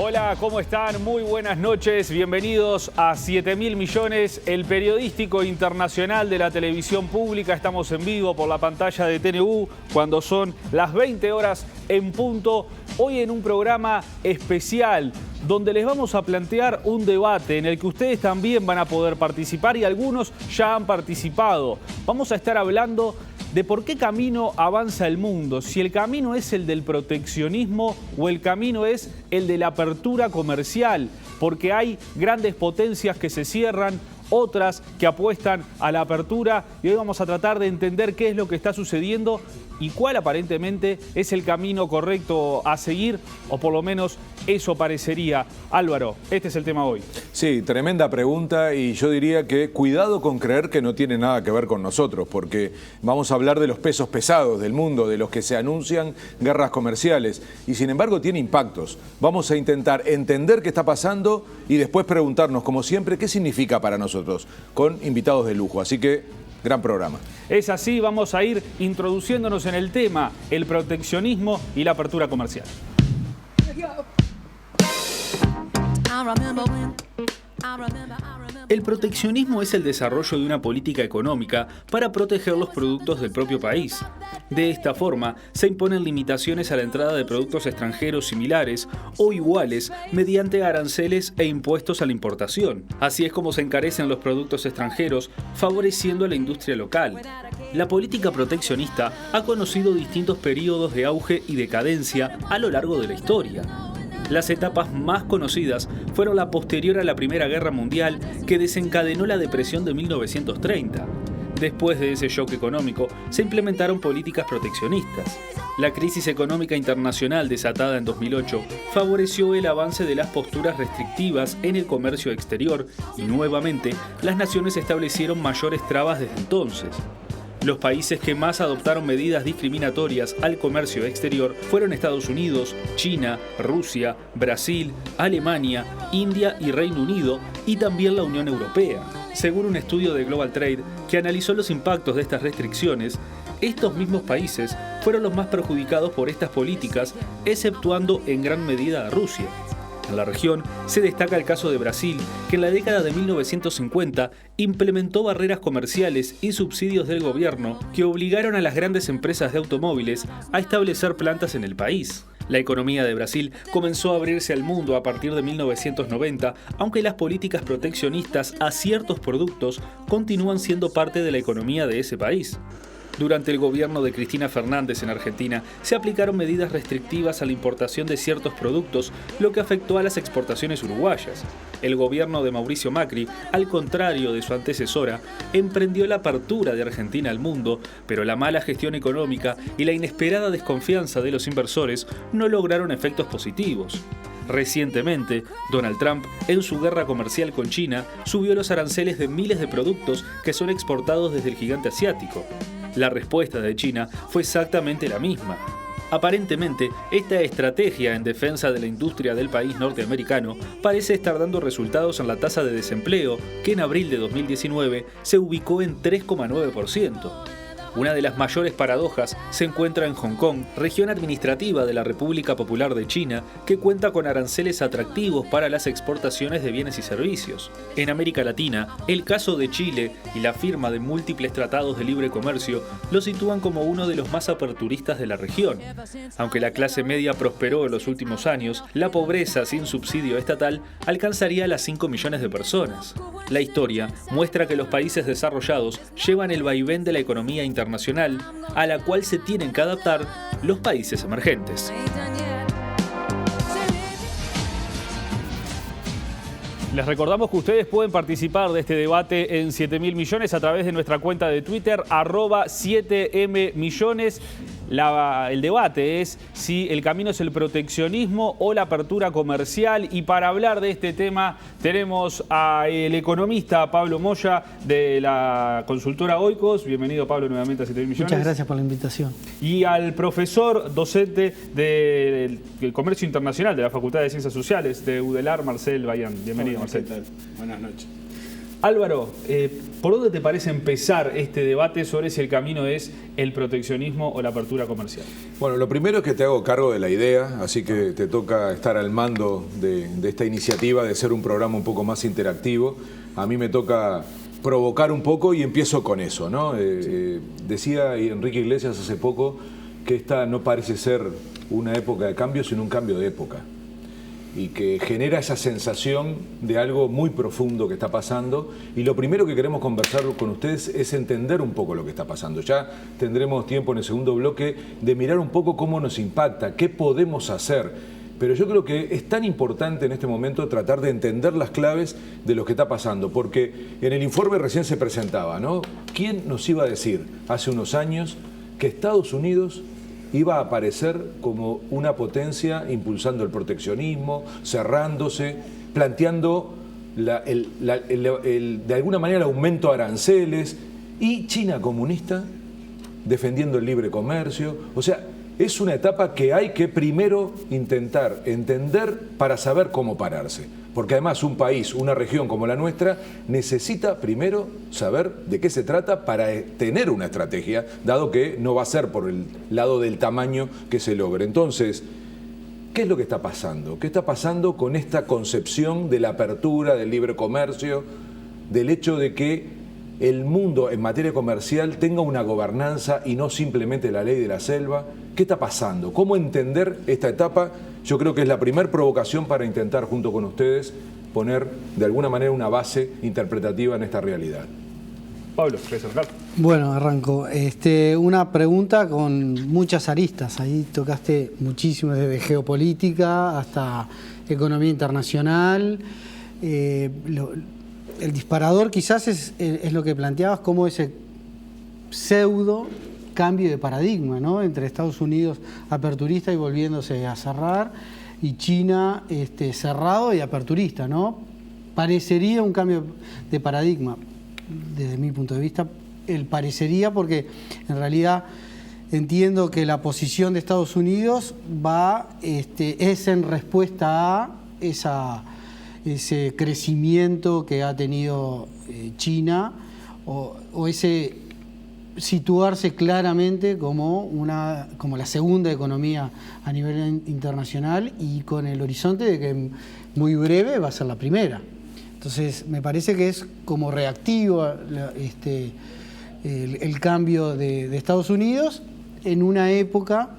Hola, ¿cómo están? Muy buenas noches. Bienvenidos a 7.000 millones, el periodístico internacional de la televisión pública. Estamos en vivo por la pantalla de TNU cuando son las 20 horas en punto. Hoy en un programa especial donde les vamos a plantear un debate en el que ustedes también van a poder participar y algunos ya han participado. Vamos a estar hablando de por qué camino avanza el mundo, si el camino es el del proteccionismo o el camino es el de la apertura comercial, porque hay grandes potencias que se cierran, otras que apuestan a la apertura, y hoy vamos a tratar de entender qué es lo que está sucediendo y cuál aparentemente es el camino correcto a seguir, o por lo menos eso parecería. Álvaro, este es el tema hoy. Sí, tremenda pregunta, y yo diría que cuidado con creer que no tiene nada que ver con nosotros, porque vamos a hablar de los pesos pesados del mundo, de los que se anuncian guerras comerciales, y sin embargo tiene impactos. Vamos a intentar entender qué está pasando y después preguntarnos, como siempre, qué significa para nosotros, con invitados de lujo. Así que, gran programa. Es así, vamos a ir introduciéndonos en el tema, el proteccionismo y la apertura comercial. El proteccionismo es el desarrollo de una política económica para proteger los productos del propio país. De esta forma, se imponen limitaciones a la entrada de productos extranjeros similares o iguales mediante aranceles e impuestos a la importación. Así es como se encarecen los productos extranjeros, favoreciendo a la industria local. La política proteccionista ha conocido distintos periodos de auge y decadencia a lo largo de la historia. Las etapas más conocidas fueron la posterior a la Primera Guerra Mundial, que desencadenó la depresión de 1930. Después de ese shock económico, se implementaron políticas proteccionistas. La crisis económica internacional desatada en 2008 favoreció el avance de las posturas restrictivas en el comercio exterior y nuevamente las naciones establecieron mayores trabas desde entonces. Los países que más adoptaron medidas discriminatorias al comercio exterior fueron Estados Unidos, China, Rusia, Brasil, Alemania, India y Reino Unido, y también la Unión Europea. Según un estudio de Global Trade que analizó los impactos de estas restricciones, estos mismos países fueron los más perjudicados por estas políticas, exceptuando en gran medida a Rusia. En la región se destaca el caso de Brasil, que en la década de 1950 implementó barreras comerciales y subsidios del gobierno que obligaron a las grandes empresas de automóviles a establecer plantas en el país. La economía de Brasil comenzó a abrirse al mundo a partir de 1990, aunque las políticas proteccionistas a ciertos productos continúan siendo parte de la economía de ese país. Durante el gobierno de Cristina Fernández en Argentina, se aplicaron medidas restrictivas a la importación de ciertos productos, lo que afectó a las exportaciones uruguayas. El gobierno de Mauricio Macri, al contrario de su antecesora, emprendió la apertura de Argentina al mundo, pero la mala gestión económica y la inesperada desconfianza de los inversores no lograron efectos positivos. Recientemente, Donald Trump, en su guerra comercial con China, subió los aranceles de miles de productos que son exportados desde el gigante asiático. La respuesta de China fue exactamente la misma. Aparentemente, esta estrategia en defensa de la industria del país norteamericano parece estar dando resultados en la tasa de desempleo, que en abril de 2019 se ubicó en 3,9%. Una de las mayores paradojas se encuentra en Hong Kong, región administrativa de la República Popular de China, que cuenta con aranceles atractivos para las exportaciones de bienes y servicios. En América Latina, el caso de Chile y la firma de múltiples tratados de libre comercio lo sitúan como uno de los más aperturistas de la región. Aunque la clase media prosperó en los últimos años, la pobreza sin subsidio estatal alcanzaría las 5 millones de personas. La historia muestra que los países desarrollados llevan el vaivén de la economía internacional, a la cual se tienen que adaptar los países emergentes. Les recordamos que ustedes pueden participar de este debate en 7.000 millones a través de nuestra cuenta de Twitter, @7mmillones. El debate es si el camino es el proteccionismo o la apertura comercial, y para hablar de este tema tenemos al economista Pablo Moya de la consultora Oikos. Bienvenido, Pablo, nuevamente a 7.000 millones. Muchas gracias por la invitación. Y al profesor docente del Comercio Internacional de la Facultad de Ciencias Sociales de UDELAR, Marcel Bayán. Bienvenido, Hola, Marcel. ¿qué tal? Buenas noches. Álvaro, ¿por dónde te parece empezar este debate sobre si el camino es el proteccionismo o la apertura comercial? Bueno, lo primero es que te hago cargo de la idea, así que te toca estar al mando de esta iniciativa de ser un programa un poco más interactivo. A mí me toca provocar un poco y empiezo con eso, ¿no? Decía Enrique Iglesias hace poco que esta no parece ser una época de cambio, sino un cambio de época. Y que genera esa sensación de algo muy profundo que está pasando. Y lo primero que queremos conversar con ustedes es entender un poco lo que está pasando. Ya tendremos tiempo en el segundo bloque de mirar un poco cómo nos impacta, qué podemos hacer. Pero yo creo que es tan importante en este momento tratar de entender las claves de lo que está pasando, porque en el informe recién se presentaba, ¿no? ¿Quién nos iba a decir hace unos años que Estados Unidos iba a aparecer como una potencia impulsando el proteccionismo, cerrándose, planteando de alguna manera el aumento de aranceles, y China comunista defendiendo el libre comercio? O sea, es una etapa que hay que primero intentar entender para saber cómo pararse. Porque además un país, una región como la nuestra, necesita primero saber de qué se trata para tener una estrategia, dado que no va a ser por el lado del tamaño que se logre. Entonces, ¿qué es lo que está pasando? ¿Qué está pasando con esta concepción de la apertura, del libre comercio, del hecho de que el mundo en materia comercial tenga una gobernanza y no simplemente la ley de la selva? ¿Qué está pasando? ¿Cómo entender esta etapa? Yo creo que es la primera provocación para intentar, junto con ustedes, poner de alguna manera una base interpretativa en esta realidad. Pablo, ¿querés hablar? Bueno, arranco. Una pregunta con muchas aristas. Ahí tocaste muchísimo, desde geopolítica hasta economía internacional. El disparador quizás es lo que planteabas, como ese pseudo cambio de paradigma, ¿no? Entre Estados Unidos aperturista y volviéndose a cerrar, y China cerrado y aperturista, ¿no? Parecería un cambio de paradigma, desde mi punto de vista, parecería, porque en realidad entiendo que la posición de Estados Unidos es en respuesta a ese crecimiento que ha tenido China, o ese situarse claramente como la segunda economía a nivel internacional, y con el horizonte de que muy breve va a ser la primera. Entonces me parece que es como reactivo el cambio de Estados Unidos en una época,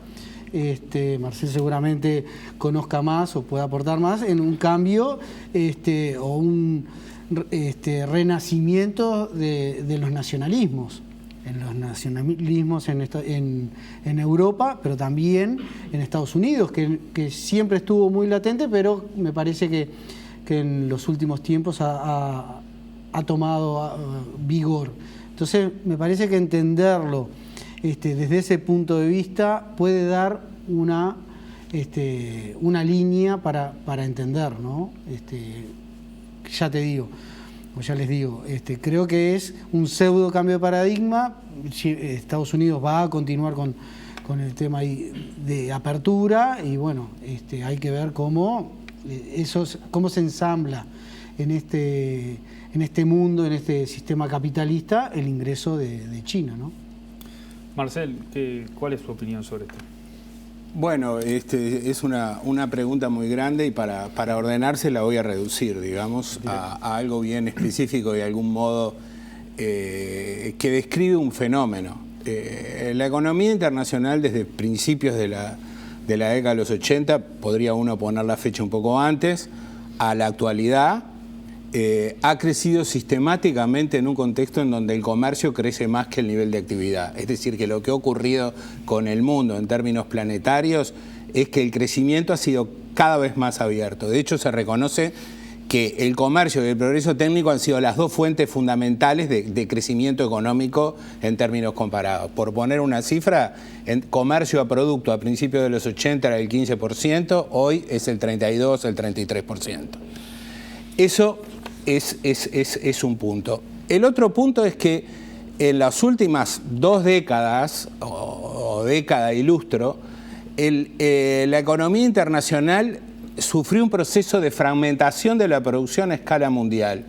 Marcel seguramente conozca más o pueda aportar más, en un cambio o un renacimiento de los nacionalismos. En los nacionalismos en Europa, pero también en Estados Unidos, que siempre estuvo muy latente, pero me parece que en los últimos tiempos ha tomado vigor. Entonces, me parece que entenderlo desde ese punto de vista puede dar una línea para entender, ¿no? Ya te digo, o ya les digo, creo que es un pseudo cambio de paradigma. Estados Unidos va a continuar con el tema de apertura, y bueno, hay que ver cómo se ensambla en este mundo, en este sistema capitalista, el ingreso de China, ¿no? Marcel, ¿cuál es tu opinión sobre esto? Bueno, es una pregunta muy grande, y para ordenarse la voy a reducir, digamos, a algo bien específico y de algún modo que describe un fenómeno. La economía internacional, desde principios de la década de los 80, podría uno poner la fecha un poco antes, a la actualidad, ha crecido sistemáticamente en un contexto en donde el comercio crece más que el nivel de actividad. Es decir, que lo que ha ocurrido con el mundo en términos planetarios es que el crecimiento ha sido cada vez más abierto. De hecho, se reconoce que el comercio y el progreso técnico han sido las dos fuentes fundamentales de crecimiento económico en términos comparados. Por poner una cifra, en comercio a producto a principios de los 80 era el 15%, hoy es el 32%, el 33%. Eso es un punto. El otro punto es que en las últimas 2 décadas, o década y lustro, la economía internacional sufrió un proceso de fragmentación de la producción a escala mundial.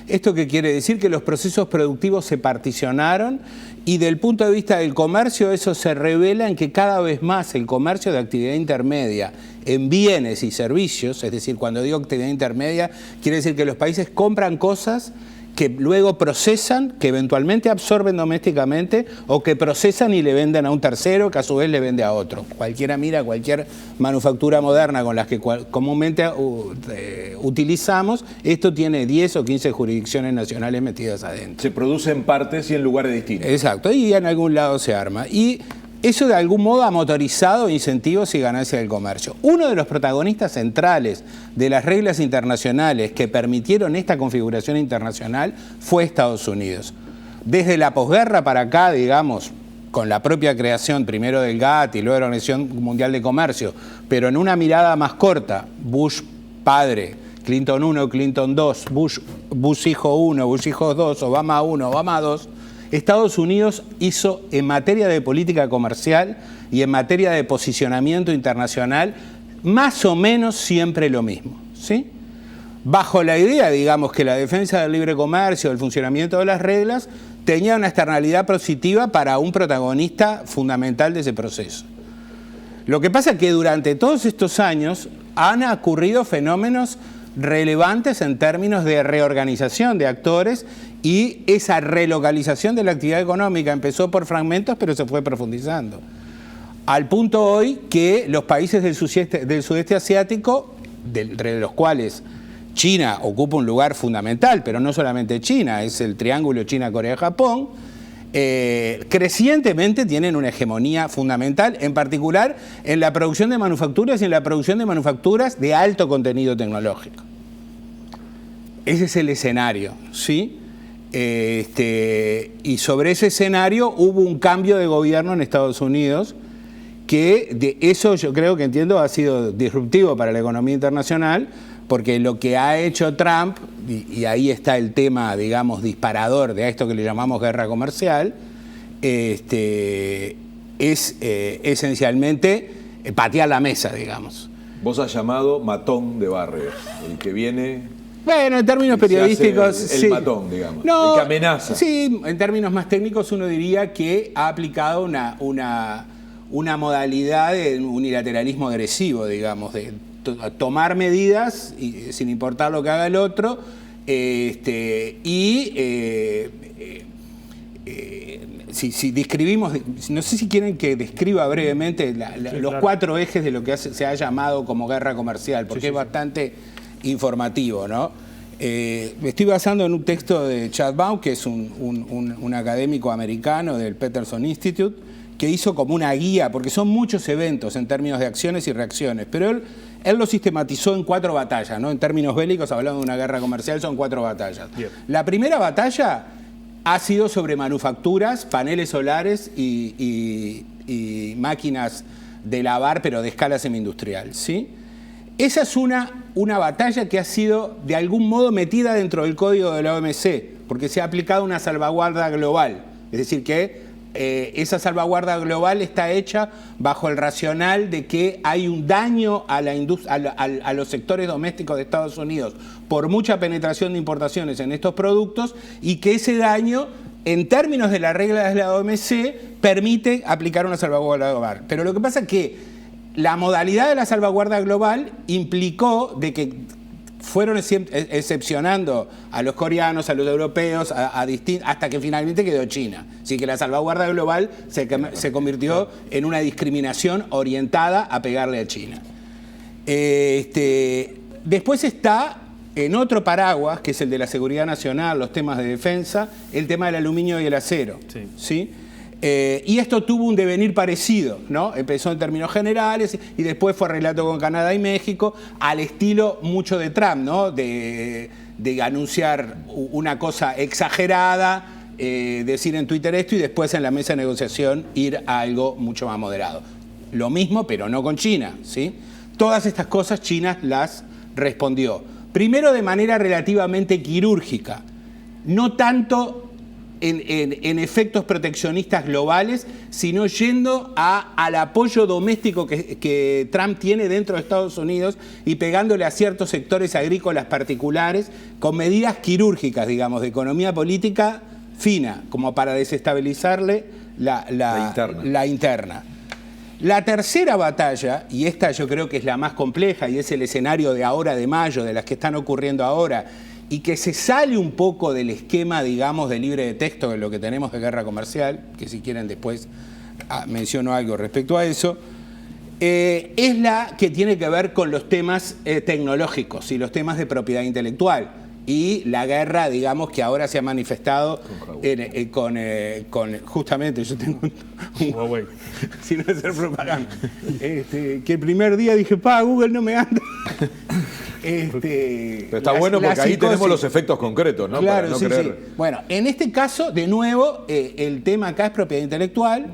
¿Esto qué quiere decir? Que los procesos productivos se particionaron y del punto de vista del comercio eso se revela en que cada vez más el comercio de actividad intermedia en bienes y servicios, es decir, cuando digo actividad intermedia, quiere decir que los países compran cosas que luego procesan, que eventualmente absorben domésticamente o que procesan y le venden a un tercero que a su vez le vende a otro. Cualquiera mira cualquier manufactura moderna con las que comúnmente utilizamos, esto tiene 10 o 15 jurisdicciones nacionales metidas adentro. Se produce en partes y en lugares distintos. Exacto, y en algún lado se arma. Y eso de algún modo ha motorizado incentivos y ganancias del comercio. Uno de los protagonistas centrales de las reglas internacionales que permitieron esta configuración internacional fue Estados Unidos. Desde la posguerra para acá, digamos, con la propia creación primero del GATT y luego de la Organización Mundial de Comercio, pero en una mirada más corta, Bush padre, Clinton 1, Clinton 2, Bush hijo 1, Bush hijo 2, Obama 1, Obama 2, Estados Unidos hizo en materia de política comercial y en materia de posicionamiento internacional más o menos siempre lo mismo, ¿sí? Bajo la idea, digamos, que la defensa del libre comercio, el funcionamiento de las reglas, tenía una externalidad positiva para un protagonista fundamental de ese proceso. Lo que pasa es que durante todos estos años han ocurrido fenómenos relevantes en términos de reorganización de actores y esa relocalización de la actividad económica empezó por fragmentos pero se fue profundizando. Al punto hoy que los países del sudeste asiático, entre los cuales China ocupa un lugar fundamental, pero no solamente China, es el triángulo China-Corea-Japón, crecientemente tienen una hegemonía fundamental, en particular en la producción de manufacturas y en la producción de manufacturas de alto contenido tecnológico. Ese es el escenario, ¿sí? Y sobre ese escenario hubo un cambio de gobierno en Estados Unidos que de eso yo creo que entiendo ha sido disruptivo para la economía internacional, porque lo que ha hecho Trump, y ahí está el tema, digamos, disparador de esto que le llamamos guerra comercial, es esencialmente patear la mesa, digamos. Vos has llamado matón de barrio, el que viene... Bueno, en términos periodísticos... El matón, digamos, el que amenaza. Sí, en términos más técnicos uno diría que ha aplicado una modalidad de unilateralismo agresivo, digamos, de tomar medidas sin importar lo que haga el otro, si describimos, no sé si quieren que describa brevemente los 4 ejes de lo que se ha llamado como guerra comercial, porque es bastante informativo, ¿no? Me estoy basando en un texto de Chad Baum, que es un académico americano del Peterson Institute, que hizo como una guía, porque son muchos eventos en términos de acciones y reacciones, pero él lo sistematizó en 4 batallas, ¿no? En términos bélicos, hablando de una guerra comercial, son 4 batallas. Bien. La primera batalla ha sido sobre manufacturas, paneles solares y máquinas de lavar, pero de escala semi-industrial, ¿sí? Esa es una batalla que ha sido de algún modo metida dentro del código de la OMC, porque se ha aplicado una salvaguarda global, es decir que esa salvaguarda global está hecha bajo el racional de que hay un daño a los sectores domésticos de Estados Unidos por mucha penetración de importaciones en estos productos y que ese daño, en términos de las reglas de la OMC, permite aplicar una salvaguarda global. Pero lo que pasa es que la modalidad de la salvaguarda global implicó de que fueron excepcionando a los coreanos, a los europeos, hasta que finalmente quedó China. Así que la salvaguarda global se convirtió en una discriminación orientada a pegarle a China. Después está en otro paraguas, que es el de la seguridad nacional, los temas de defensa, el tema del aluminio y el acero. ¿Sí? Y esto tuvo un devenir parecido, ¿no? Empezó en términos generales y después fue relato con Canadá y México, al estilo mucho de Trump, ¿no? De anunciar una cosa exagerada, decir en Twitter esto y después en la mesa de negociación ir a algo mucho más moderado. Lo mismo, pero no con China, ¿sí? Todas estas cosas China las respondió. Primero de manera relativamente quirúrgica, no tanto en efectos proteccionistas globales, sino yendo al apoyo doméstico que Trump tiene dentro de Estados Unidos y pegándole a ciertos sectores agrícolas particulares con medidas quirúrgicas, digamos, de economía política fina, como para desestabilizarle la interna. La tercera batalla, y esta yo creo que es la más compleja y es el escenario de ahora de mayo, de las que están ocurriendo ahora, y que se sale un poco del esquema, digamos, de libre de texto de lo que tenemos de guerra comercial, que si quieren después menciono algo respecto a eso, es la que tiene que ver con los temas tecnológicos y los temas de propiedad intelectual. Y la guerra, digamos, que ahora se ha manifestado con justamente, yo tengo un Huawei, sin hacer propaganda, que el primer día dije, Google no me anda. Pero está bueno porque ahí tenemos los efectos concretos, ¿no? Claro, para no sí, creer. sí. Bueno, en este caso, de nuevo, el tema acá es propiedad intelectual.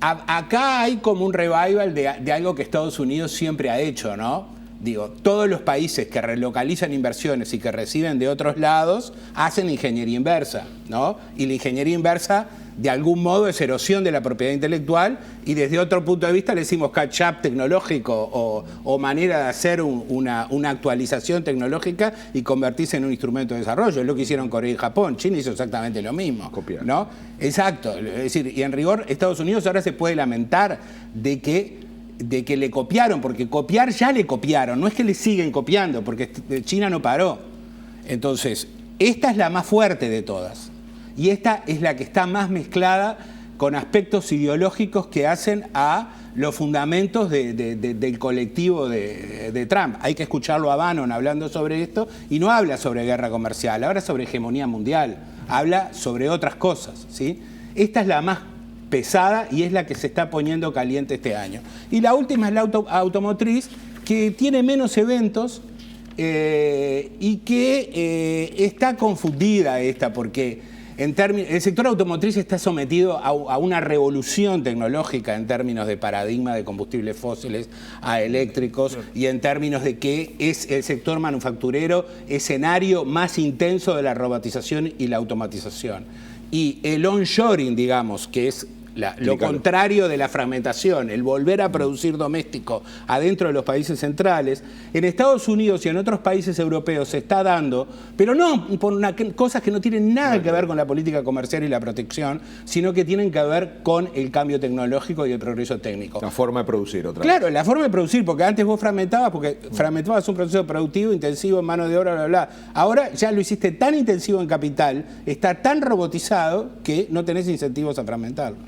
Acá hay como un revival de algo que Estados Unidos siempre ha hecho, ¿no? Digo, todos los países que relocalizan inversiones y que reciben de otros lados hacen ingeniería inversa, ¿no? Y la ingeniería inversa, de algún modo, es erosión de la propiedad intelectual y desde otro punto de vista le decimos catch-up tecnológico o manera de hacer una actualización tecnológica y convertirse en un instrumento de desarrollo. Es lo que hicieron Corea y Japón. China hizo exactamente lo mismo, ¿no? Exacto. Es decir, y en rigor, Estados Unidos ahora se puede lamentar de que le copiaron, porque copiar ya le copiaron, no es que le siguen copiando, porque China no paró. Entonces, esta es la más fuerte de todas. Y esta es la que está más mezclada con aspectos ideológicos que hacen a los fundamentos del colectivo de Trump. Hay que escucharlo a Bannon hablando sobre esto, y no habla sobre guerra comercial, habla sobre hegemonía mundial, habla sobre otras cosas, ¿sí? Esta es la más pesada y es la que se está poniendo caliente este año. Y la última es la automotriz, que tiene menos eventos y que está confundida porque el sector automotriz está sometido a una revolución tecnológica en términos de paradigma de combustibles fósiles a eléctricos y en términos de que es el sector manufacturero escenario más intenso de la robotización y la automatización. Y el onshoring, digamos, que es lo contrario de la fragmentación, el volver a producir doméstico adentro de los países centrales, en Estados Unidos y en otros países europeos se está dando, pero no por cosas que no tienen nada que ver con la política comercial y la protección, sino que tienen que ver con el cambio tecnológico y el progreso técnico. La forma de producir, otra vez. Claro, la forma de producir, porque antes vos fragmentabas, porque fragmentabas un proceso productivo, intensivo en mano de obra, bla, bla. Ahora ya lo hiciste tan intensivo en capital, está tan robotizado que no tenés incentivos a fragmentarlo.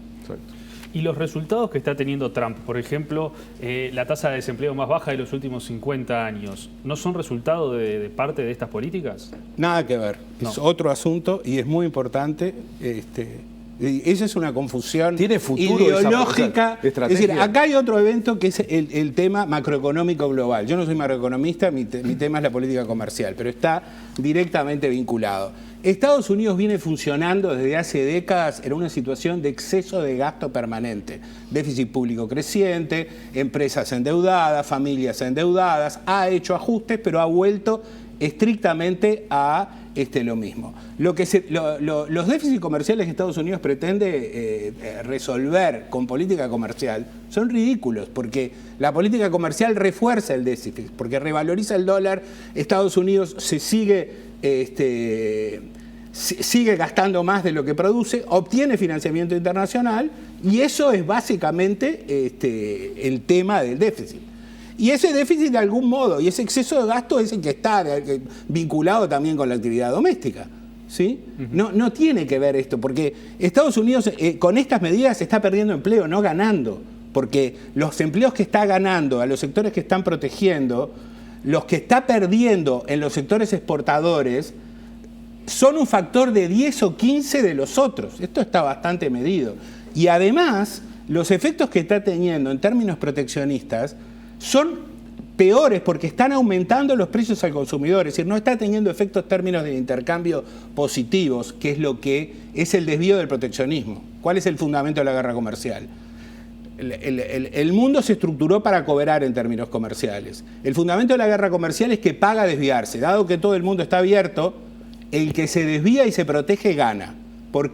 Y los resultados que está teniendo Trump, por ejemplo, la tasa de desempleo más baja de los últimos 50 años, ¿no son resultado de parte de estas políticas? Nada que ver. No. Es otro asunto y es muy importante. Esa es una confusión ideológica. Es decir, acá hay otro evento que es el tema macroeconómico global. Yo no soy macroeconomista, mi tema es la política comercial, pero está directamente vinculado. Estados Unidos viene funcionando desde hace décadas en una situación de exceso de gasto permanente. Déficit público creciente, empresas endeudadas, familias endeudadas, ha hecho ajustes, pero ha vuelto estrictamente a lo mismo. Los déficits comerciales que Estados Unidos pretende resolver con política comercial son ridículos, porque la política comercial refuerza el déficit, porque revaloriza el dólar. Estados Unidos sigue gastando más de lo que produce, obtiene financiamiento internacional, y eso es básicamente el tema del déficit. Y ese déficit de algún modo, y ese exceso de gasto es el que está vinculado también con la actividad doméstica, ¿sí? No tiene que ver esto, porque Estados Unidos con estas medidas está perdiendo empleo, no ganando, porque los empleos que está ganando a los sectores que están protegiendo, los que está perdiendo en los sectores exportadores, son un factor de 10 o 15 de los otros. Esto está bastante medido. Y además, los efectos que está teniendo en términos proteccionistas son peores porque están aumentando los precios al consumidor. Es decir, no está teniendo efectos en términos de intercambio positivos, que es lo que es el desvío del proteccionismo. ¿Cuál es el fundamento de la guerra comercial? El mundo se estructuró para cooperar en términos comerciales. El fundamento de la guerra comercial es que paga desviarse. Dado que todo el mundo está abierto, el que se desvía y se protege gana.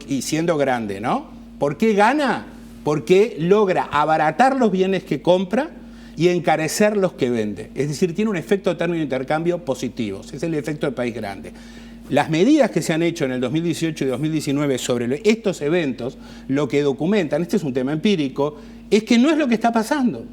y siendo grande, ¿no? ¿Por qué gana? Porque logra abaratar los bienes que compra y encarecer los que vende. Es decir, tiene un efecto de término de intercambio positivo. Ese es el efecto del país grande. Las medidas que se han hecho en el 2018 y 2019 sobre estos eventos, lo que documentan, este es un tema empírico, es que no es lo que está pasando.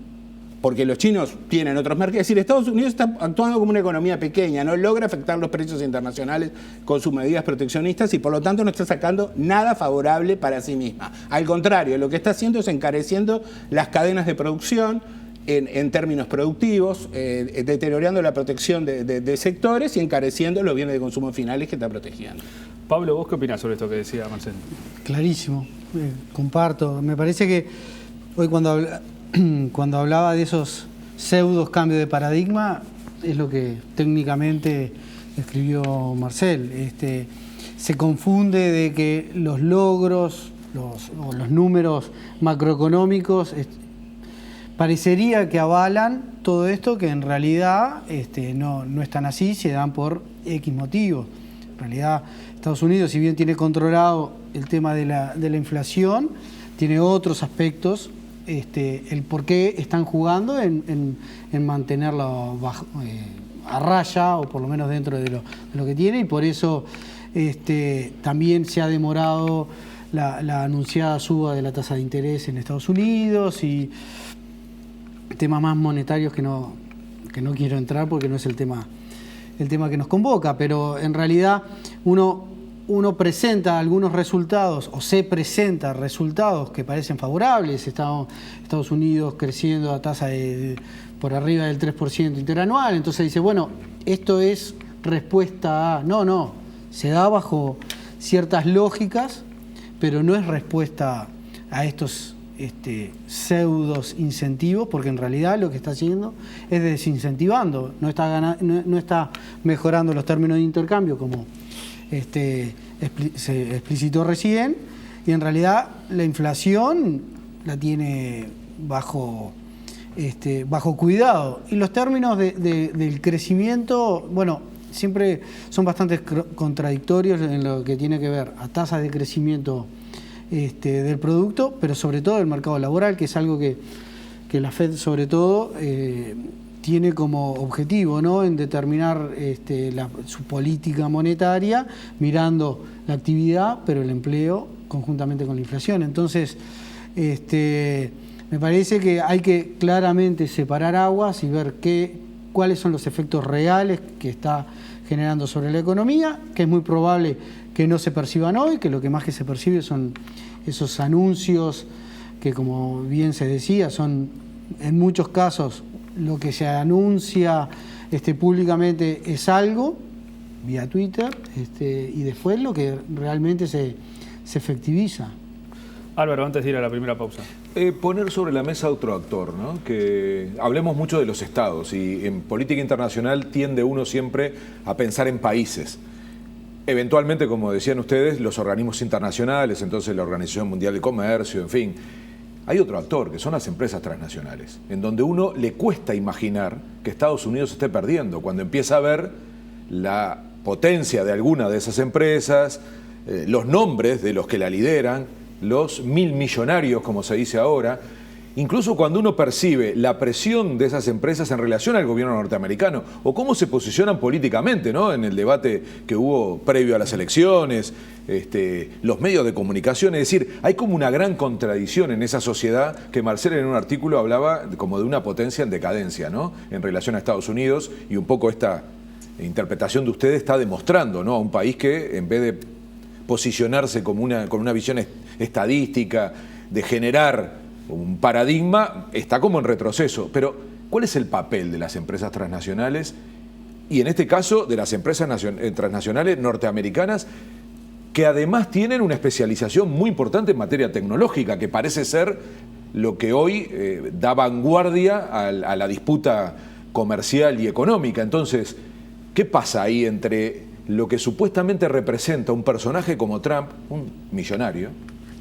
Porque los chinos tienen otros mercados. Es decir, Estados Unidos está actuando como una economía pequeña, no logra afectar los precios internacionales con sus medidas proteccionistas y por lo tanto no está sacando nada favorable para sí misma. Al contrario, lo que está haciendo es encareciendo las cadenas de producción en términos productivos, deteriorando la protección de sectores y encareciendo los bienes de consumo finales que está protegiendo. Pablo, ¿vos qué opinás sobre esto que decía Marcelo? Clarísimo, comparto. Me parece que hoy cuando hablaba de esos pseudos cambios de paradigma, es lo que técnicamente escribió Marcel. Se confunde de que los logros, los números macroeconómicos parecería que avalan todo esto, que en realidad no están así, se dan por X motivos. En realidad, Estados Unidos, si bien tiene controlado el tema de la inflación, tiene otros aspectos, el por qué están jugando en mantenerlo a raya, o por lo menos dentro de lo que tiene, y por eso también se ha demorado la anunciada suba de la tasa de interés en Estados Unidos y temas más monetarios que no quiero entrar porque no es el tema que nos convoca, pero en realidad uno presenta algunos resultados o se presenta resultados que parecen favorables. Estados Unidos creciendo a tasa por arriba del 3% interanual, entonces dice, bueno, esto es respuesta a... No, se da bajo ciertas lógicas, pero no es respuesta a estos pseudos incentivos, porque en realidad lo que está haciendo es desincentivando, no está mejorando los términos de intercambio como se explicitó recién, y en realidad la inflación la tiene bajo cuidado. Y los términos del crecimiento, bueno, siempre son bastante contradictorios en lo que tiene que ver a tasas de crecimiento del producto, pero sobre todo del mercado laboral, que es algo que la Fed sobre todo tiene como objetivo, ¿no?, en determinar su política monetaria, mirando la actividad, pero el empleo conjuntamente con la inflación. Entonces, me parece que hay que claramente separar aguas y ver cuáles son los efectos reales que está generando sobre la economía, que es muy probable que no se perciban hoy, que lo que más que se percibe son esos anuncios que, como bien se decía, son en muchos casos lo que se anuncia públicamente es algo vía Twitter, y después lo que realmente se efectiviza. Álvaro, antes de ir a la primera pausa. Poner sobre la mesa otro actor, ¿no? Que hablemos mucho de los estados, y en política internacional tiende uno siempre a pensar en países. Eventualmente, como decían ustedes, los organismos internacionales, entonces la Organización Mundial de Comercio, en fin. Hay otro actor, que son las empresas transnacionales, en donde uno le cuesta imaginar que Estados Unidos esté perdiendo, cuando empieza a ver la potencia de alguna de esas empresas, los nombres de los que la lideran, los 1000 millonarios, como se dice ahora, incluso cuando uno percibe la presión de esas empresas en relación al gobierno norteamericano, o cómo se posicionan políticamente, ¿no?, en el debate que hubo previo a las elecciones, los medios de comunicación. Es decir, hay como una gran contradicción en esa sociedad que Marcel en un artículo hablaba como de una potencia en decadencia, ¿no?, en relación a Estados Unidos, y un poco esta interpretación de ustedes está demostrando, ¿no?, a un país que, en vez de posicionarse como con una visión estadística, de generar un paradigma, está como en retroceso. Pero, ¿cuál es el papel de las empresas transnacionales? Y en este caso, de las empresas transnacionales norteamericanas, que además tienen una especialización muy importante en materia tecnológica, que parece ser lo que hoy da vanguardia a la disputa comercial y económica. Entonces, ¿qué pasa ahí entre lo que supuestamente representa un personaje como Trump, un millonario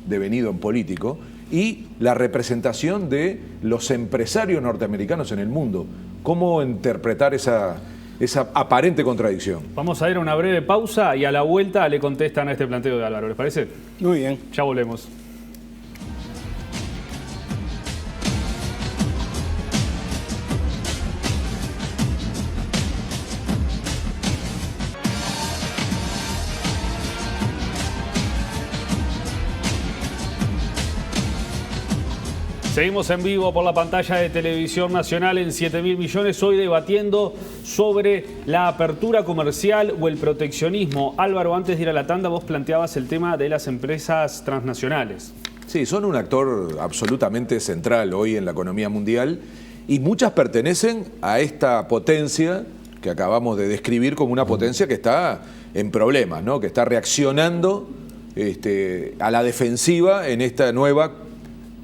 devenido en político, y la representación de los empresarios norteamericanos en el mundo? ¿Cómo interpretar esa esa aparente contradicción. Vamos a ir a una breve pausa y a la vuelta le contestan a este planteo de Álvaro. ¿Les parece? Muy bien. Ya volvemos. Seguimos en vivo por la pantalla de Televisión Nacional en 7.000 millones, hoy debatiendo sobre la apertura comercial o el proteccionismo. Álvaro, antes de ir a la tanda, vos planteabas el tema de las empresas transnacionales. Sí, son un actor absolutamente central hoy en la economía mundial y muchas pertenecen a esta potencia que acabamos de describir como una potencia que está en problemas, ¿no? Que está reaccionando a la defensiva en esta nueva,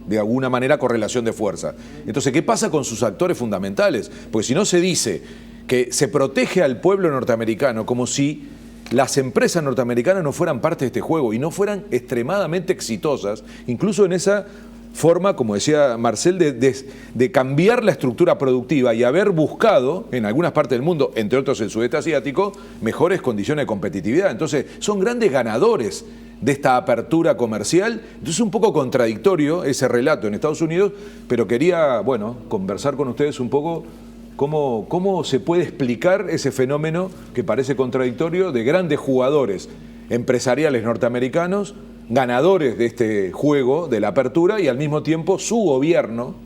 de alguna manera, correlación de fuerza. Entonces, ¿qué pasa con sus actores fundamentales? Porque si no se dice que se protege al pueblo norteamericano como si las empresas norteamericanas no fueran parte de este juego y no fueran extremadamente exitosas, incluso en esa forma, como decía Marcel, de cambiar la estructura productiva y haber buscado en algunas partes del mundo, entre otros el sudeste asiático, mejores condiciones de competitividad. Entonces, son grandes ganadores de esta apertura comercial. Entonces es un poco contradictorio ese relato en Estados Unidos, pero quería, bueno, conversar con ustedes un poco cómo se puede explicar ese fenómeno que parece contradictorio de grandes jugadores empresariales norteamericanos, ganadores de este juego de la apertura, y al mismo tiempo su gobierno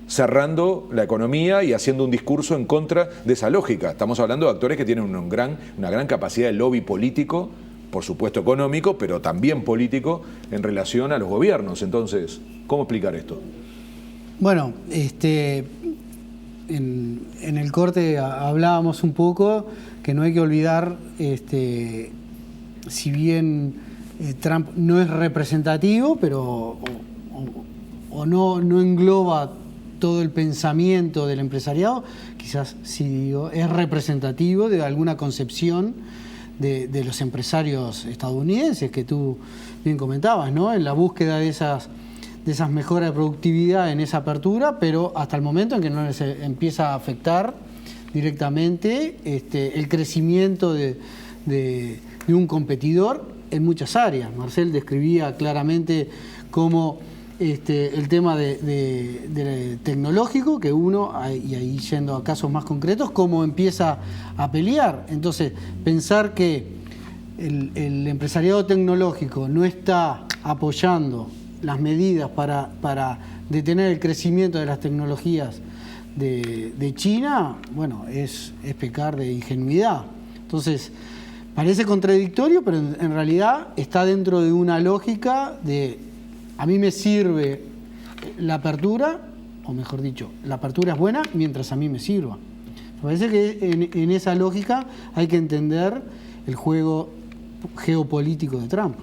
cerrando la economía y haciendo un discurso en contra de esa lógica. Estamos hablando de actores que tienen una gran capacidad de lobby político, por supuesto económico, pero también político en relación a los gobiernos. Entonces, ¿cómo explicar esto? Bueno, en el corte hablábamos un poco que no hay que olvidar, si bien Trump no es representativo, pero no engloba todo el pensamiento del empresariado, quizás sí digo, es representativo de alguna concepción de los empresarios estadounidenses que tú bien comentabas, ¿no? En la búsqueda de esas mejoras de productividad en esa apertura, pero hasta el momento en que no les empieza a afectar directamente el crecimiento de un competidor en muchas áreas. Marcel describía claramente cómo el tema de tecnológico, que uno, y ahí yendo a casos más concretos, cómo empieza a pelear. Entonces, pensar que el empresariado tecnológico no está apoyando las medidas para detener el crecimiento de las tecnologías de China, bueno, es pecar de ingenuidad. Entonces, parece contradictorio, pero en realidad está dentro de una lógica de: a mí me sirve la apertura, o mejor dicho, la apertura es buena mientras a mí me sirva. Me parece que en esa lógica hay que entender el juego geopolítico de Trump.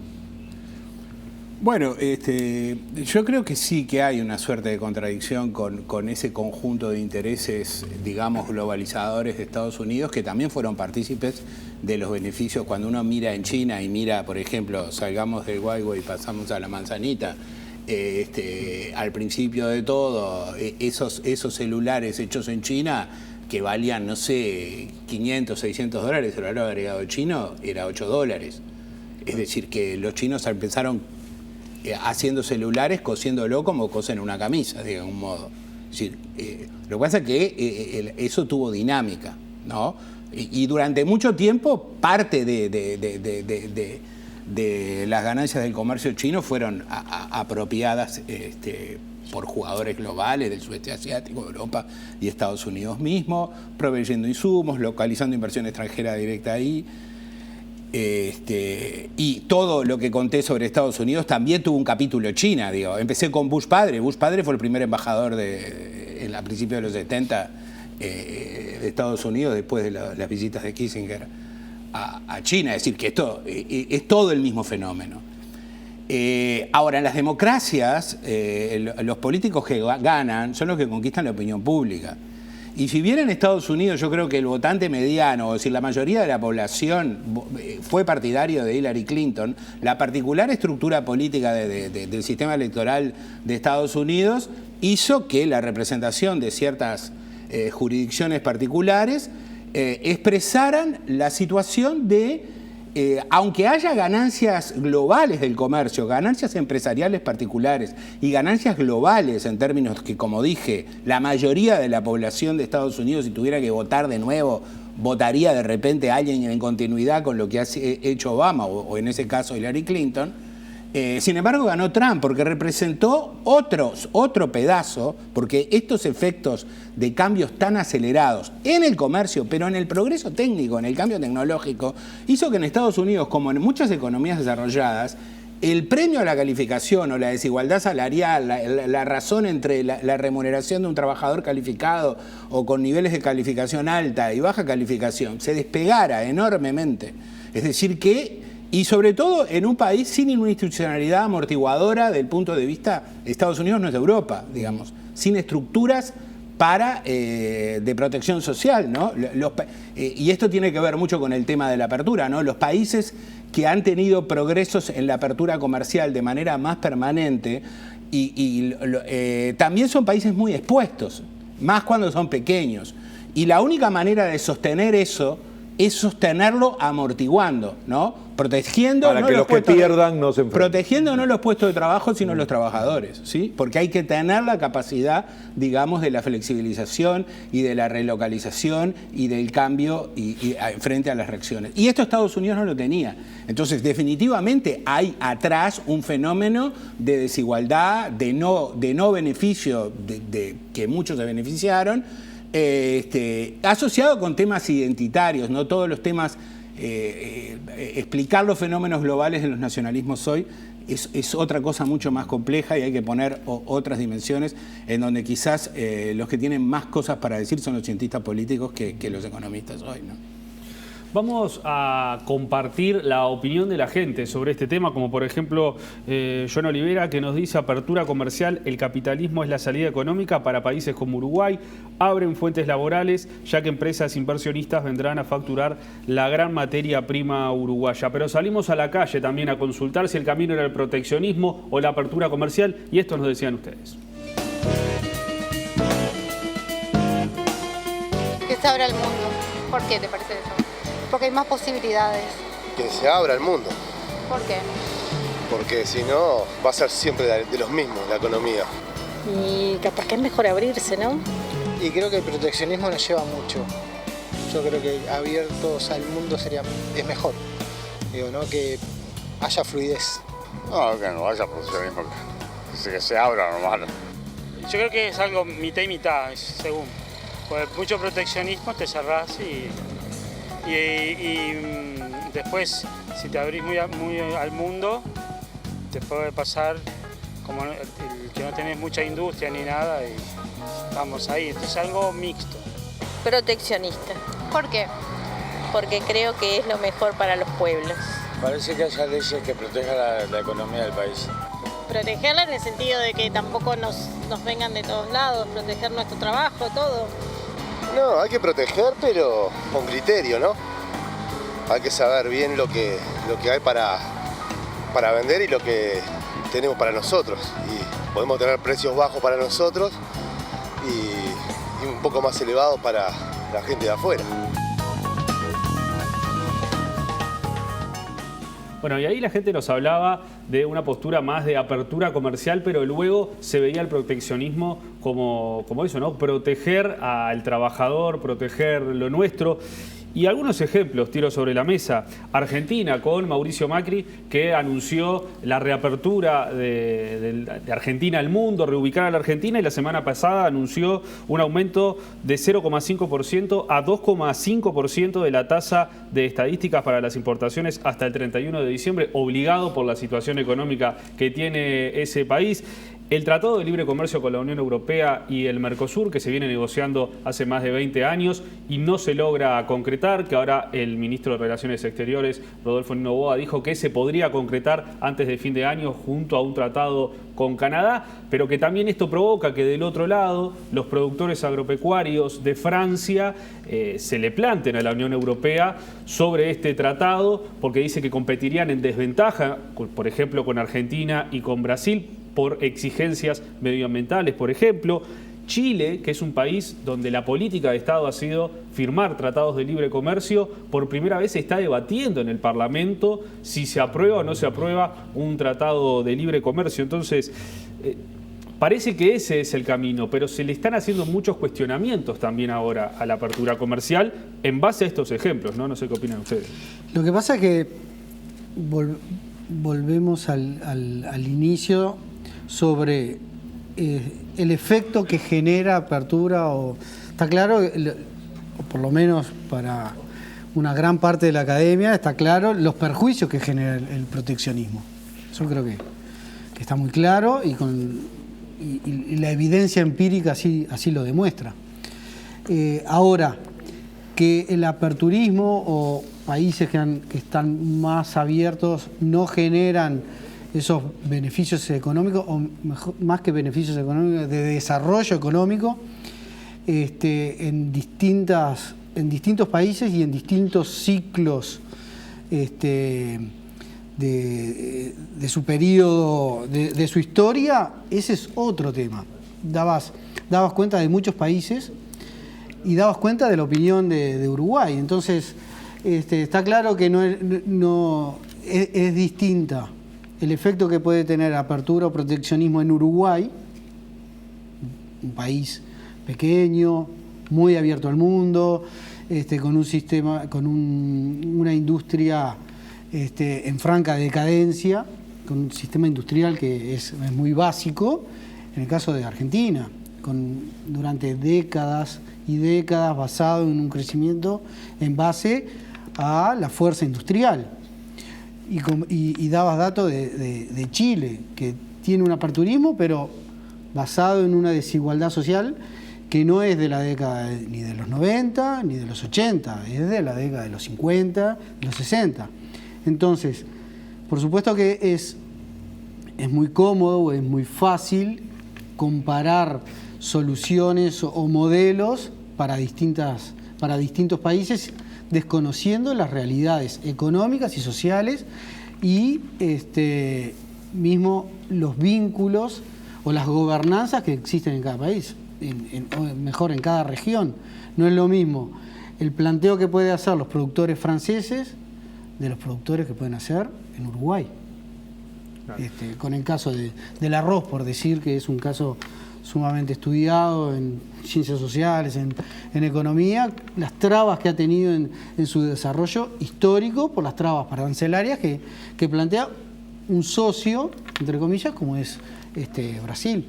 Bueno, yo creo que sí que hay una suerte de contradicción con ese conjunto de intereses, digamos, globalizadores de Estados Unidos, que también fueron partícipes de los beneficios. Cuando uno mira en China y mira, por ejemplo, salgamos del Huawei y pasamos a la manzanita, al principio de todo, esos celulares hechos en China que valían, no sé, 500, 600 dólares, el valor agregado chino era $8. Es decir, que los chinos empezaron haciendo celulares, cosiéndolo como cosen una camisa, de algún modo. Es decir, lo que pasa es que eso tuvo dinámica, ¿no? Y durante mucho tiempo parte de las ganancias del comercio chino fueron apropiadas por jugadores globales del sudeste asiático, Europa y Estados Unidos mismo, proveyendo insumos, localizando inversión extranjera directa ahí. Y todo lo que conté sobre Estados Unidos también tuvo un capítulo China, digo. Empecé con Bush padre. Bush padre fue el primer embajador a principios de los 70 de Estados Unidos, después de las visitas de Kissinger a China. Es decir, que esto es todo el mismo fenómeno. Ahora, en las democracias, los políticos que ganan son los que conquistan la opinión pública. Y si bien en Estados Unidos yo creo que el votante mediano, es decir, la mayoría de la población fue partidario de Hillary Clinton, la particular estructura política del sistema electoral de Estados Unidos hizo que la representación de ciertas jurisdicciones particulares expresaran la situación de, aunque haya ganancias globales del comercio, ganancias empresariales particulares y ganancias globales en términos que, como dije, la mayoría de la población de Estados Unidos, si tuviera que votar de nuevo, votaría de repente a alguien en continuidad con lo que ha hecho Obama o en ese caso Hillary Clinton. Sin embargo, ganó Trump porque representó otro pedazo, porque estos efectos de cambios tan acelerados en el comercio, pero en el progreso técnico, en el cambio tecnológico, hizo que en Estados Unidos, como en muchas economías desarrolladas, el premio a la calificación o la desigualdad salarial, la razón entre la remuneración de un trabajador calificado o con niveles de calificación alta y baja calificación, se despegara enormemente. Es decir que, y sobre todo en un país sin una institucionalidad amortiguadora del punto de vista, Estados Unidos no es de Europa, digamos, sin estructuras de protección social, ¿no? Y esto tiene que ver mucho con el tema de la apertura, ¿no? Los países que han tenido progresos en la apertura comercial de manera más permanente también son países muy expuestos, más cuando son pequeños. Y la única manera de sostener eso es sostenerlo amortiguando, ¿no? Protegiendo para no que los que puestos pierdan no se enfrenten. Protegiendo no los puestos de trabajo, sino los trabajadores, ¿sí? Porque hay que tener la capacidad, digamos, de la flexibilización y de la relocalización y del cambio frente a las reacciones. Y esto Estados Unidos no lo tenía. Entonces, definitivamente hay atrás un fenómeno de desigualdad, de no beneficio, de que muchos se beneficiaron, asociado con temas identitarios, no todos los temas. Explicar los fenómenos globales de los nacionalismos hoy es otra cosa mucho más compleja y hay que poner otras dimensiones en donde quizás los que tienen más cosas para decir son los cientistas políticos que los economistas hoy, ¿no? Vamos a compartir la opinión de la gente sobre este tema, como por ejemplo John Olivera, que nos dice: apertura comercial, el capitalismo es la salida económica para países como Uruguay, abren fuentes laborales, ya que empresas inversionistas vendrán a facturar la gran materia prima uruguaya. Pero salimos a la calle también a consultar si el camino era el proteccionismo o la apertura comercial, y esto nos decían ustedes. Que se abra el mundo. ¿Por qué te parece eso? Porque hay más posibilidades. Que se abra el mundo. ¿Por qué? Porque si no, va a ser siempre de los mismos la economía. Y capaz que es mejor abrirse, ¿no? Y creo que el proteccionismo nos lleva mucho. Yo creo que abiertos al mundo es mejor. Digo, ¿no? Que haya fluidez. No, que no haya proteccionismo, que se abra nomás. Yo creo que es algo mitad y mitad, según. Pues mucho proteccionismo, te cerrás y después, si te abrís muy al mundo, te puede pasar como el que no tenés mucha industria ni nada y vamos ahí. Entonces es algo mixto. Proteccionista. ¿Por qué? Porque creo que es lo mejor para los pueblos. Parece que haya leyes que protejan la economía del país. Protegerla en el sentido de que tampoco nos vengan de todos lados, proteger nuestro trabajo, todo. No, hay que proteger, pero con criterio, ¿no? Hay que saber bien lo que hay para vender y lo que tenemos para nosotros. Y podemos tener precios bajos para nosotros y un poco más elevados para la gente de afuera. Bueno, y ahí la gente nos hablaba de una postura más de apertura comercial, pero luego se veía el proteccionismo como eso, ¿no? Proteger al trabajador, proteger lo nuestro. Y algunos ejemplos tiro sobre la mesa. Argentina con Mauricio Macri, que anunció la reapertura de Argentina al mundo, reubicar a la Argentina, y la semana pasada anunció un aumento de 0,5% a 2,5% de la tasa de estadísticas para las importaciones hasta el 31 de diciembre, obligado por la situación económica que tiene ese país. El Tratado de Libre Comercio con la Unión Europea y el Mercosur, que se viene negociando hace más de 20 años y no se logra concretar, que ahora el ministro de Relaciones Exteriores, Rodolfo Noboa, dijo que se podría concretar antes de fin de año junto a un tratado con Canadá, pero que también esto provoca que del otro lado los productores agropecuarios de Francia se le planten a la Unión Europea sobre este tratado, porque dice que competirían en desventaja, por ejemplo, con Argentina y con Brasil, por exigencias medioambientales, por ejemplo. Chile, que es un país donde la política de Estado ha sido firmar tratados de libre comercio, por primera vez se está debatiendo en el Parlamento si se aprueba o no se aprueba un tratado de libre comercio. Entonces, parece que ese es el camino, pero se le están haciendo muchos cuestionamientos también ahora a la apertura comercial en base a estos ejemplos, ¿no? No sé qué opinan ustedes. Lo que pasa es que volvemos al inicio sobre el efecto que genera apertura, está claro, o por lo menos para una gran parte de la academia, está claro los perjuicios que genera el proteccionismo. Yo creo que está muy claro y la evidencia empírica así lo demuestra. Ahora, que el aperturismo o países que están más abiertos no generan esos beneficios económicos, o más que beneficios económicos, de desarrollo económico en distintos países y en distintos ciclos de su periodo, de su historia. Ese es otro tema. Dabas cuenta de muchos países y dabas cuenta de la opinión de Uruguay. Entonces, está claro que es distinta el efecto que puede tener apertura o proteccionismo en Uruguay, un país pequeño, muy abierto al mundo, con un sistema, con una industria en franca decadencia, con un sistema industrial que es muy básico, en el caso de Argentina, durante décadas y décadas basado en un crecimiento en base a la fuerza industrial. Y dabas datos de Chile, que tiene un aperturismo, pero basado en una desigualdad social que no es de la década ni de los 90 ni de los 80, es de la década de los 50, de los 60. Entonces, por supuesto que es muy cómodo, es muy fácil comparar soluciones o modelos para distintos países, desconociendo las realidades económicas y sociales y mismo los vínculos o las gobernanzas que existen en cada país, o mejor, en cada región. No es lo mismo el planteo que pueden hacer los productores franceses de los productores que pueden hacer en Uruguay. Claro. Con el caso del arroz, por decir que es un caso sumamente estudiado en ciencias sociales, en economía, las trabas que ha tenido en su desarrollo histórico por las trabas arancelarias que plantea un socio, entre comillas, como es Brasil.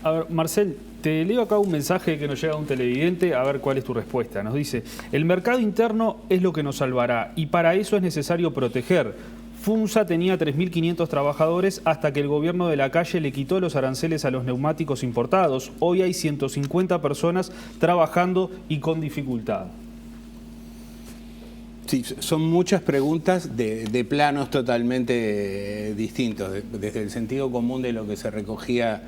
A ver, Marcel, te leo acá un mensaje que nos llega de un televidente, a ver cuál es tu respuesta. Nos dice: el mercado interno es lo que nos salvará y para eso es necesario proteger. FUNSA tenía 3.500 trabajadores hasta que el gobierno de Lacalle le quitó los aranceles a los neumáticos importados. Hoy hay 150 personas trabajando y con dificultad. Sí, son muchas preguntas de planos totalmente distintos, desde el sentido común de lo que se recogía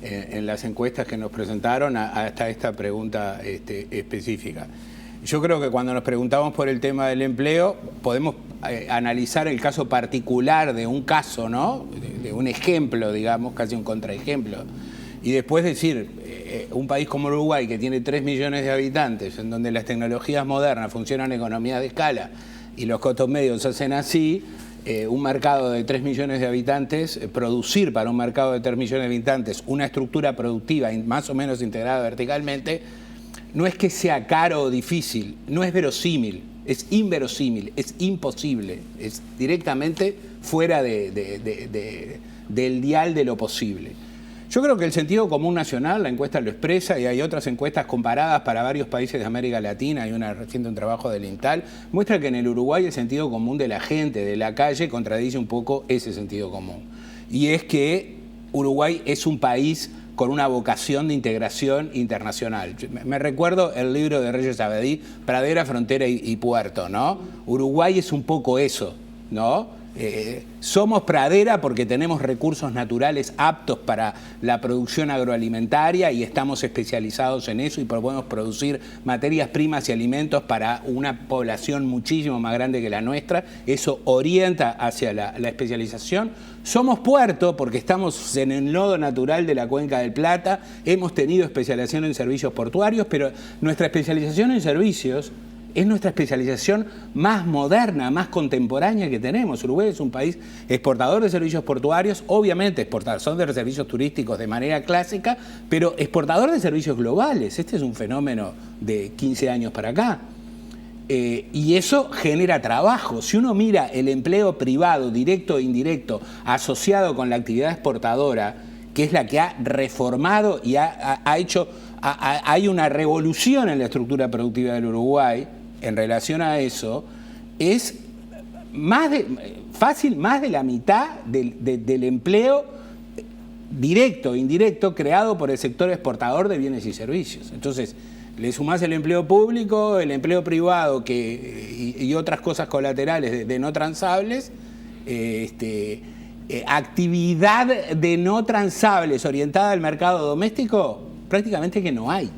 en las encuestas que nos presentaron hasta esta pregunta específica. Yo creo que cuando nos preguntamos por el tema del empleo, podemos analizar el caso particular de un caso, ¿no? De un ejemplo, digamos, casi un contraejemplo. Y después decir, un país como Uruguay, que tiene 3 millones de habitantes, en donde las tecnologías modernas funcionan en economía de escala y los costos medios se hacen así, un mercado de 3 millones de habitantes, producir para un mercado de 3 millones de habitantes una estructura productiva más o menos integrada verticalmente, no es que sea caro o difícil, no es verosímil, es inverosímil, es imposible, es directamente fuera del dial de lo posible. Yo creo que el sentido común nacional, la encuesta lo expresa y hay otras encuestas comparadas para varios países de América Latina, hay una reciente un trabajo del INTAL, muestra que en el Uruguay el sentido común de la gente, de la calle, contradice un poco ese sentido común. Y es que Uruguay es un país con una vocación de integración internacional. Me recuerdo el libro de Reyes Abadí, Pradera, Frontera y Puerto, ¿no? Uruguay es un poco eso, ¿no? Somos pradera porque tenemos recursos naturales aptos para la producción agroalimentaria y estamos especializados en eso y podemos producir materias primas y alimentos para una población muchísimo más grande que la nuestra. Eso orienta hacia la especialización. Somos puerto porque estamos en el nodo natural de la Cuenca del Plata. Hemos tenido especialización en servicios portuarios, pero nuestra especialización en servicios es nuestra especialización más moderna, más contemporánea que tenemos. Uruguay es un país exportador de servicios portuarios, obviamente exportador de servicios turísticos de manera clásica, pero exportador de servicios globales. Este es un fenómeno de 15 años para acá. Y eso genera trabajo. Si uno mira el empleo privado, directo e indirecto, asociado con la actividad exportadora, que es la que ha reformado y hay una revolución en la estructura productiva del Uruguay en relación a eso, es más de la mitad del empleo directo e indirecto creado por el sector exportador de bienes y servicios. Entonces, le sumás el empleo público, el empleo privado y otras cosas colaterales de no transables, actividad de no transables orientada al mercado doméstico, prácticamente que no hay,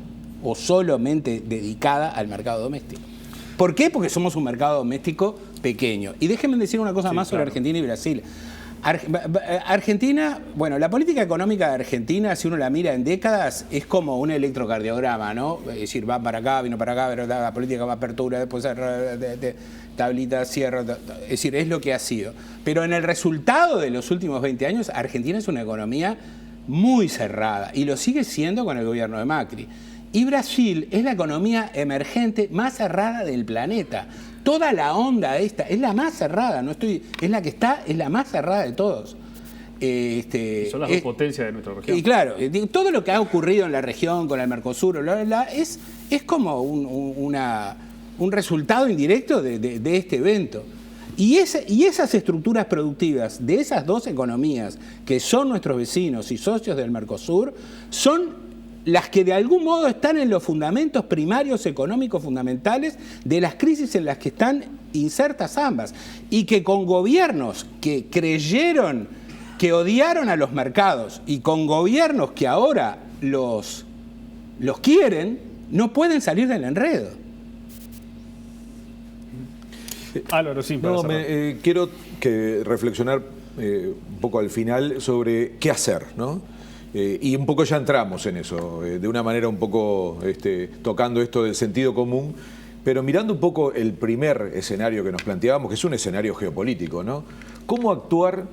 o solamente dedicada al mercado doméstico. ¿Por qué? Porque somos un mercado doméstico pequeño. Y déjenme decir una cosa más sobre Argentina y Brasil. Argentina, bueno, la política económica de Argentina, si uno la mira en décadas, es como un electrocardiograma, ¿no? Es decir, va para acá, vino para acá, pero la política va a apertura, después de tablita, cierre, es decir, es lo que ha sido. Pero en el resultado de los últimos 20 años, Argentina es una economía muy cerrada y lo sigue siendo con el gobierno de Macri. Y Brasil es la economía emergente más cerrada del planeta. Toda la onda esta es la más cerrada, es la más cerrada de todos. Son las dos potencias de nuestra región. Y claro, todo lo que ha ocurrido en la región con el Mercosur, es como un resultado indirecto de este evento. Y esas estructuras productivas de esas dos economías, que son nuestros vecinos y socios del Mercosur, son las que de algún modo están en los fundamentos primarios económicos fundamentales de las crisis en las que están insertas ambas. Y que con gobiernos que creyeron, que odiaron a los mercados, y con gobiernos que ahora los quieren, no pueden salir del enredo. Álvaro, sí, quiero reflexionar un poco al final sobre qué hacer, ¿no? Y un poco ya entramos en eso, de una manera un poco tocando esto del sentido común, pero mirando un poco el primer escenario que nos planteábamos, que es un escenario geopolítico, ¿no? ¿Cómo actuar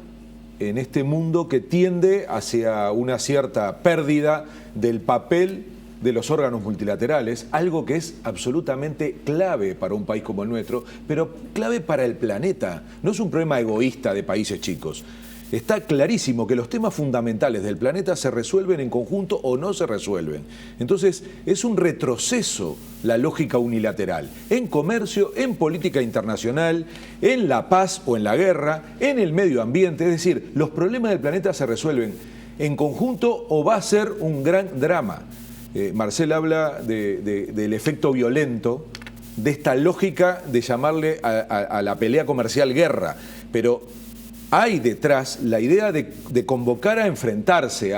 en este mundo que tiende hacia una cierta pérdida del papel de los órganos multilaterales, algo que es absolutamente clave para un país como el nuestro, pero clave para el planeta? No es un problema egoísta de países chicos. Está clarísimo que los temas fundamentales del planeta se resuelven en conjunto o no se resuelven. Entonces, es un retroceso la lógica unilateral, en comercio, en política internacional, en la paz o en la guerra, en el medio ambiente. Es decir, los problemas del planeta se resuelven en conjunto o va a ser un gran drama. Marcel habla del efecto violento, de esta lógica de llamarle a la pelea comercial guerra, pero hay detrás la idea de convocar a enfrentarse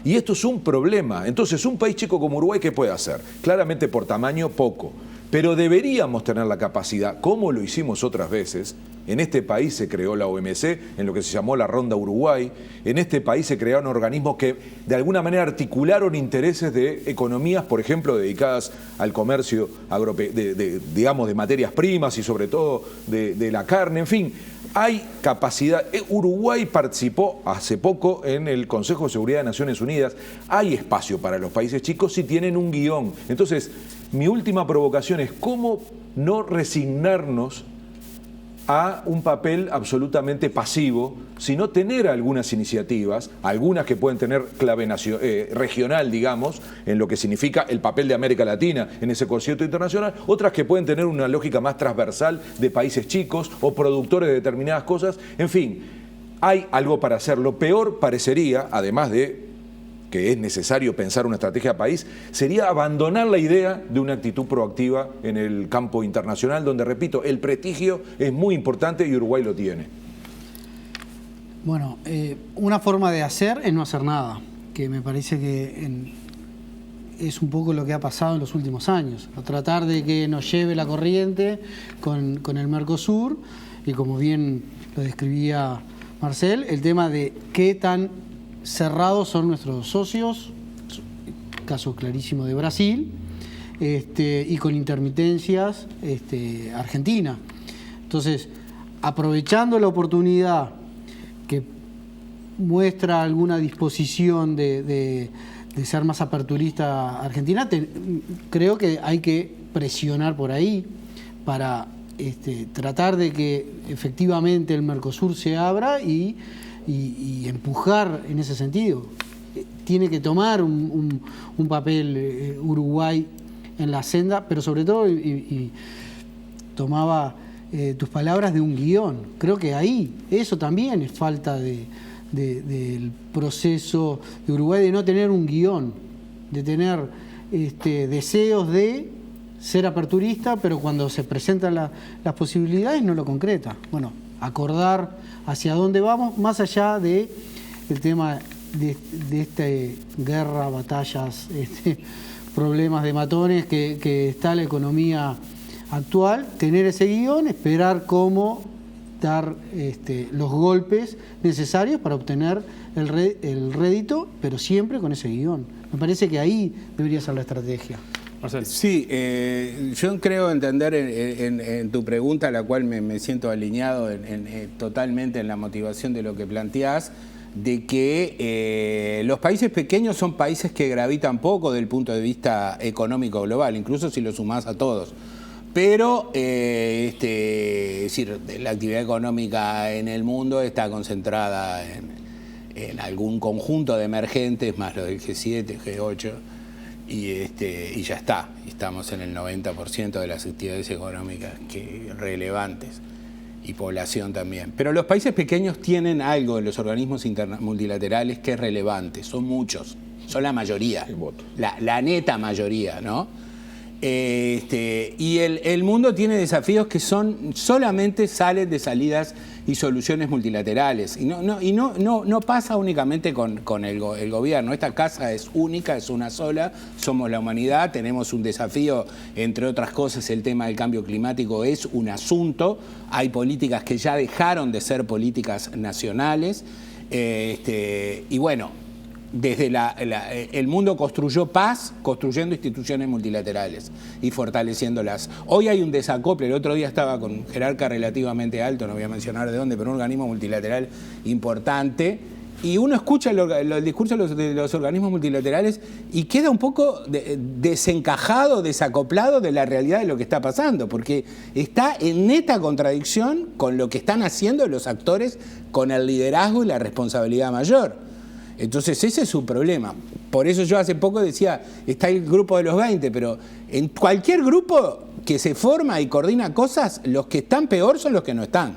y esto es un problema. Entonces, un país chico como Uruguay, ¿qué puede hacer? Claramente por tamaño, poco. Pero deberíamos tener la capacidad, como lo hicimos otras veces. En este país se creó la OMC, en lo que se llamó la Ronda Uruguay. En este país se crearon organismos que de alguna manera articularon intereses de economías, por ejemplo, dedicadas al comercio digamos, de materias primas y sobre todo de la carne, en fin. Hay capacidad. Uruguay participó hace poco en el Consejo de Seguridad de Naciones Unidas. Hay espacio para los países chicos si tienen un guión. Entonces, mi última provocación es cómo no resignarnos a un papel absolutamente pasivo, sino tener algunas iniciativas, algunas que pueden tener clave regional, digamos, en lo que significa el papel de América Latina en ese concierto internacional, otras que pueden tener una lógica más transversal de países chicos o productores de determinadas cosas. En fin, hay algo para hacer. Lo peor parecería, además de que es necesario pensar una estrategia de país, sería abandonar la idea de una actitud proactiva en el campo internacional, donde, repito, el prestigio es muy importante y Uruguay lo tiene. Bueno, una forma de hacer es no hacer nada, que me parece que es un poco lo que ha pasado en los últimos años. A tratar de que nos lleve la corriente con el Mercosur, y como bien lo describía Marcel, el tema de qué tan cerrados son nuestros socios, caso clarísimo de Brasil, y con intermitencias Argentina. Entonces, aprovechando la oportunidad que muestra alguna disposición de ser más aperturista Argentina, creo que hay que presionar por ahí para tratar de que efectivamente el Mercosur se abra y empujar en ese sentido. Tiene que tomar un papel Uruguay en la senda, pero sobre todo, y tomaba tus palabras de un guión. Creo que ahí, eso también es falta del proceso de Uruguay, de no tener un guión, de tener deseos de ser aperturista, pero cuando se presentan las posibilidades no lo concreta. Bueno, acordar hacia dónde vamos, más allá del tema de esta guerra, batallas, problemas de matones que está la economía actual, tener ese guión, esperar cómo dar los golpes necesarios para obtener el rédito, pero siempre con ese guión. Me parece que ahí debería ser la estrategia. Marcel. Sí, yo creo entender en tu pregunta, la cual me siento alineado totalmente en la motivación de lo que planteás, de que los países pequeños son países que gravitan poco desde el punto de vista económico global, incluso si lo sumás a todos. Pero es decir, la actividad económica en el mundo está concentrada en algún conjunto de emergentes, más lo del G7, G8, y ya está. Estamos en el 90% de las actividades económicas relevantes, y población también. Pero los países pequeños tienen algo en los organismos multilaterales que es relevante. Son muchos, son la mayoría, la neta mayoría, ¿no? Y el mundo tiene desafíos que solamente salen de salidas y soluciones multilaterales. Y no pasa únicamente con el gobierno. Esta casa es única, es una sola, somos la humanidad, tenemos un desafío, entre otras cosas el tema del cambio climático es un asunto, hay políticas que ya dejaron de ser políticas nacionales, y bueno, desde el mundo construyó paz, construyendo instituciones multilaterales y fortaleciéndolas. Hoy hay un desacople. El otro día estaba con jerarca relativamente alto, no voy a mencionar de dónde, pero un organismo multilateral importante, y uno escucha el discurso de los organismos multilaterales y queda un poco desencajado, desacoplado de la realidad de lo que está pasando, porque está en neta contradicción con lo que están haciendo los actores con el liderazgo y la responsabilidad mayor. Entonces ese es su problema. Por eso yo hace poco decía, está el grupo de los 20, pero en cualquier grupo que se forma y coordina cosas, los que están peor son los que no están.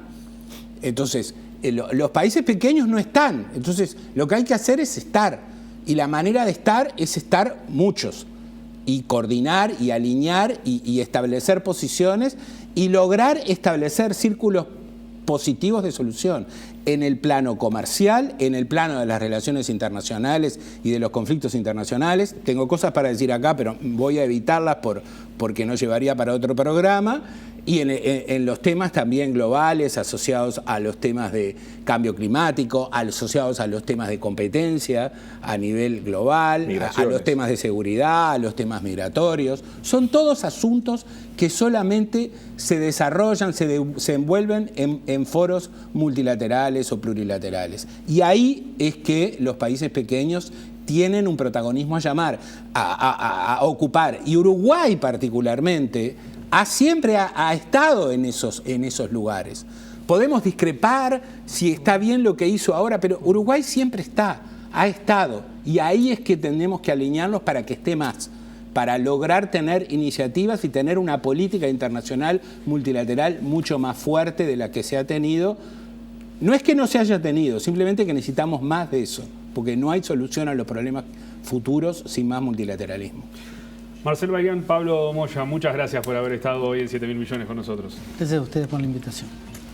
Entonces, los países pequeños no están. Entonces, lo que hay que hacer es estar. Y la manera de estar es estar muchos. Y coordinar y alinear y establecer posiciones y lograr establecer círculos positivos de solución en el plano comercial, en el plano de las relaciones internacionales y de los conflictos internacionales. Tengo cosas para decir acá, pero voy a evitarlas porque no llevaría para otro programa. Y en los temas también globales, asociados a los temas de cambio climático, asociados a los temas de competencia a nivel global, a los temas de seguridad, a los temas migratorios. Son todos asuntos que solamente se desarrollan, se envuelven en foros multilaterales o plurilaterales. Y ahí es que los países pequeños tienen un protagonismo a llamar, a ocupar. Y Uruguay particularmente siempre ha estado en esos lugares. Podemos discrepar si está bien lo que hizo ahora, pero Uruguay siempre ha estado. Y ahí es que tenemos que alinearnos para que esté más, para lograr tener iniciativas y tener una política internacional multilateral mucho más fuerte de la que se ha tenido. No es que no se haya tenido, simplemente que necesitamos más de eso, porque no hay solución a los problemas futuros sin más multilateralismo. Marcel Baigán, Pablo Moya, muchas gracias por haber estado hoy en 7.000 millones con nosotros. Gracias a ustedes por la invitación.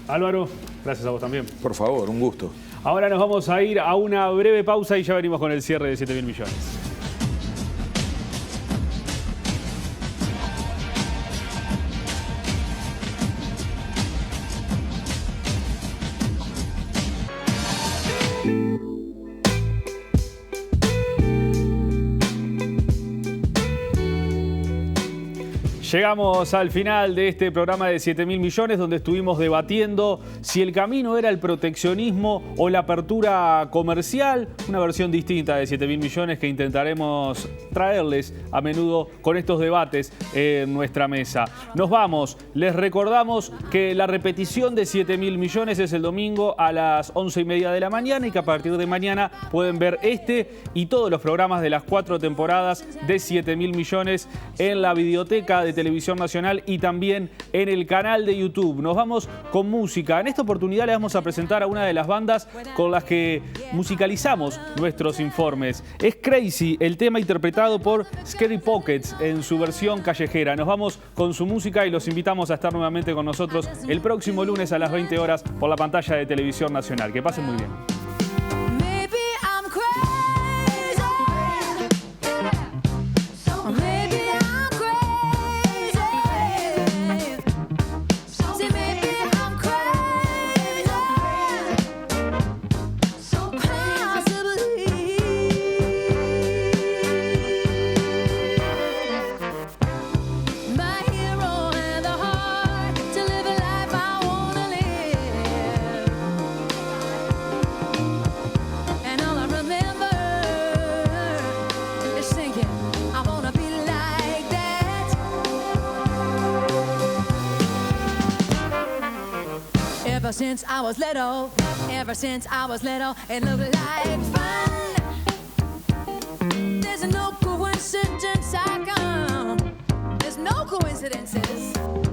Álvaro, gracias a vos también. Por favor, un gusto. Ahora nos vamos a ir a una breve pausa y ya venimos con el cierre de 7.000 millones. Llegamos al final de este programa de 7.000 millones, donde estuvimos debatiendo si el camino era el proteccionismo o la apertura comercial, una versión distinta de 7.000 millones que intentaremos traerles a menudo con estos debates en nuestra mesa. Nos vamos, les recordamos que la repetición de 7.000 millones es el domingo a las 11:30 de la mañana y que a partir de mañana pueden ver este y todos los programas de las 4 temporadas de 7.000 millones en la videoteca de Televisión Nacional y también en el canal de YouTube. Nos vamos con música. En esta oportunidad les vamos a presentar a una de las bandas con las que musicalizamos nuestros informes. Es Crazy, el tema interpretado por Scary Pockets en su versión callejera. Nos vamos con su música y los invitamos a estar nuevamente con nosotros el próximo lunes a las 20 horas por la pantalla de Televisión Nacional. Que pasen muy bien. Ever since I was little, it looked like fun. There's no coincidence, there's no coincidences.